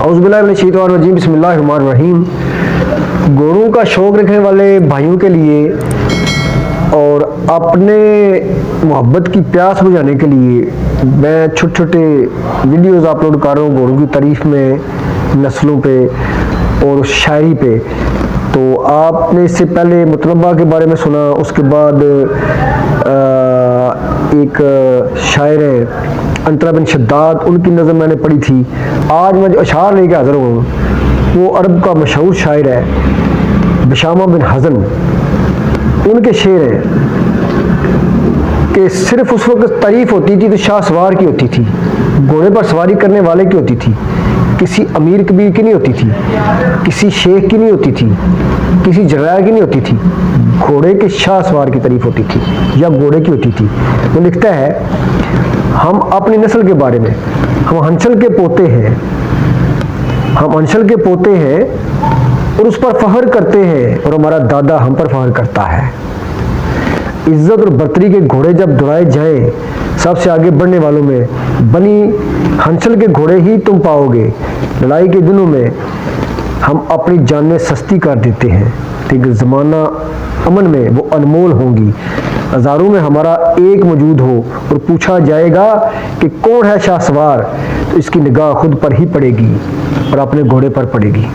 औज़ुबिल्लाहिमिनश्शैतानिर्रजीम बिस्मिल्लाहिर्रहमानिर्रहीम। घोड़ों का शौक़ रखने वाले भाइयों के लिए और अपने मोहब्बत की प्यास बुझाने के लिए मैं छोटे छोटे वीडियोज़ अपलोड कर रहा हूँ घोड़ों की तारीफ़ में, नस्लों पे और शायरी पे। तो आपने इससे पहले मुतलबा के बारे में सुना, उसके बाद एक शायर है अंतरा बिन शद्दाद, उनकी नज़म मैंने पढ़ी थी। आज मैं जो अशार लेके हाज़िर हूँ वो अरब का मशहूर शायर है बिशामा बिन हज़न। उनके शेर हैं कि सिर्फ उस वक्त तारीफ़ होती थी तो शाह सवार की होती थी, घोड़े पर सवारी करने वाले की होती थी, किसी अमीर कबीर की नहीं होती थी, किसी शेख की नहीं होती थी, किसी जराया की नहीं होती थी। घोड़े के शाह सवार की तारीफ होती थी या घोड़े की होती थी। वो लिखता है, हम अपनी नस्ल के बारे में, हम हंसल के पोते हैं, हम अंशल के पोते हैं और उस पर फख्र करते हैं और हमारा दादा हम पर फख्र करता है। इज्जत और बर्तरी के घोड़े जब दौड़ाए जाएं, सबसे आगे बढ़ने वालों में बनी हंसल के घोड़े ही तुम पाओगे। लड़ाई के दिनों में हम अपनी जानें सस्ती कर देते हैं, लेकिन ज़माना अमन में वो अनमोल होंगी। हज़ारों में हमारा एक मौजूद हो और पूछा जाएगा कि कौन है शाह सवार, तो इसकी निगाह खुद पर ही पड़ेगी और अपने घोड़े पर पड़ेगी।